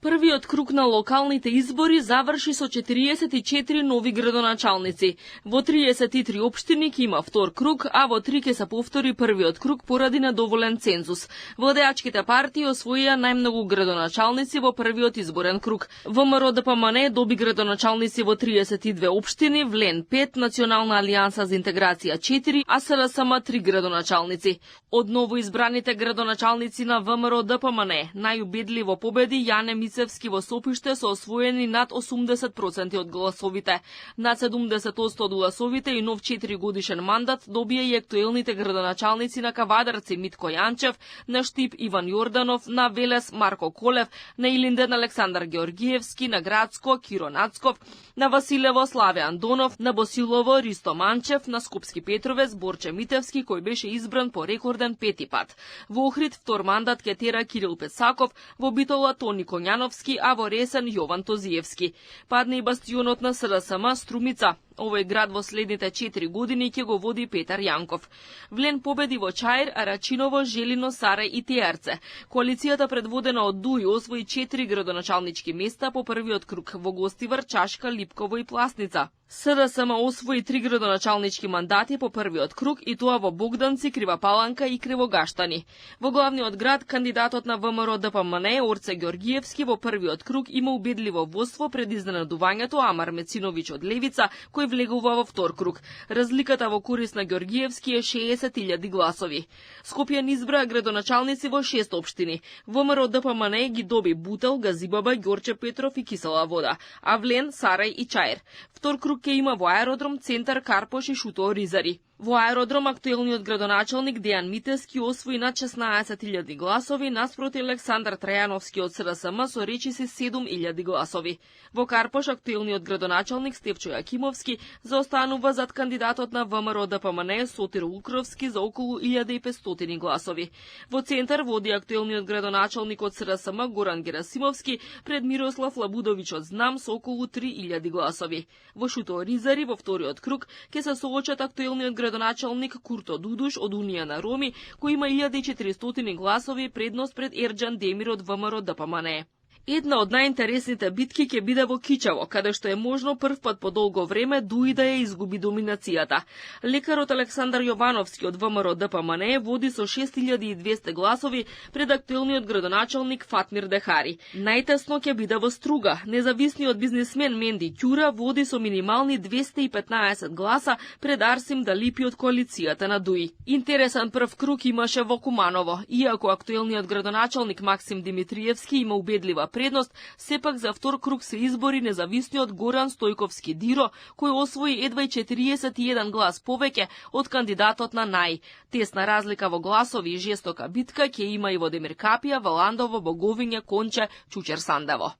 Првиот круг на локалните избори заврши со 44 нови градоначалници. Во 33 општини ќе има втор круг, а во 3 ќе се повтори првиот круг поради недоволен цензус. Владеачките партии освоија најмногу градоначалници во првиот изборен круг. ВМРО-ДПМН доби градоначалници во 32 општини, ВЛЕН 5, Национална алијанса за интеграција 4, а СРСМ 3 градоначалници. Од новоизбраните градоначалници на ВМРО-ДПМН најубедливо победи Јане Мицевски во Сопиште со освоени над 80% од гласовите. Над 70% од гласовите и нов 4 годишен мандат добија и актуелните градоначалници на Кавадарци Митко Јанчев, на Штип Иван Јорданов, на Велес Марко Колев, на Илинден Александар Георгиевски, на Градско Киро Нацков, на Василево Славе Андонов, на Босилово Ристо Манчев, на Скопски Петровец Борче Митевски кој беше избран по рекорден 5 пат. Во Охрид втор мандат ќе тера Кирил Пецаков, во Битола Тони Коњановски, а во Ресен Јован Тозиевски. Падна и бастионот на СРСМ Струмица. Овој град во следните 4 години ќе го води Петар Јанков. ВЛЕН победи во Чаир, Арачиново, Желино, Сарај и Теарце. Коалицијата предводена од ДУИ освои 4 градоначалнички места по првиот круг во Гостивар, Чашка, Липково и Пласница. СДСМ освои 3 градоначалнички мандати по првиот круг и тоа во Богданци, Крива Паланка и Кривогаштани. Во главниот град кандидатот на ВМРО-ДПМН Орце Георгиевски во првиот круг има убедливо водство пред изненадувањето Амар Мециновиќ од Левица кој влегува во втор круг. Разликата во корист на Георгиевски е 60.000 гласови. Скопје избра градоначалници во 6 општини. ВМРО-ДПМН ги доби Бутел, Газибаба, Ѓорче Петров и Кисела Вода, а ВЛЕН, Сарај и Чаир. Втор круг ќе има во Аеродром, Центар, Карпош и Шутоа Ризари. Во Аеродром актуелниот градоначалник Дејан Митевски освои над 16.000 гласови наспроти Александар Трајановски од СРСМ со речиси 7.000 гласови. Во Карпош актуелниот градоначалник Стефчо Јакимовски заостанува зад кандидатот на ВМРО-ДПМН Сотир Лукровски за околу 1500 гласови. Во Центар води актуелниот градоначалник од СРСМ Горан Герасимовски пред Мирослав Лабудовиќ од ЗНАМ со околу 3000 гласови. Во Шутоа Ризари во вториот круг ќе се соочат актуелниот градоначалник Курто Дудуш од Унија на Роми, кој има 1400 гласови предност пред Ерџан Демир од ВМРО-ДПМН. Една од најинтересните битки ќе биде во Кичево, каде што е можно прв пат по долго време ДУИ да ја изгуби доминацијата. Лекарот Александар Јовановски од ВМРО-ДПМН води со 6200 гласови пред актуелниот градоначалник Фатмир Дехари. Најтесно ќе биде во Струга. Независниот бизнисмен Менди Ќура води со минимални 215 гласа пред Арсим Далипи од коалицијата на ДУИ. Интересен прв круг имаше во Куманово. Иако актуелниот градоначалник Максим Димитриевски има убедлива предност, сепак за втор круг се избори независниот Горан Стојковски Диро, кој освои едва 41 глас повеќе од кандидатот на НАИ. Тесна разлика во гласови и жестока битка ќе има и во Демиркапија, Валандово, Боговиња, Конче, Чучер Сандево.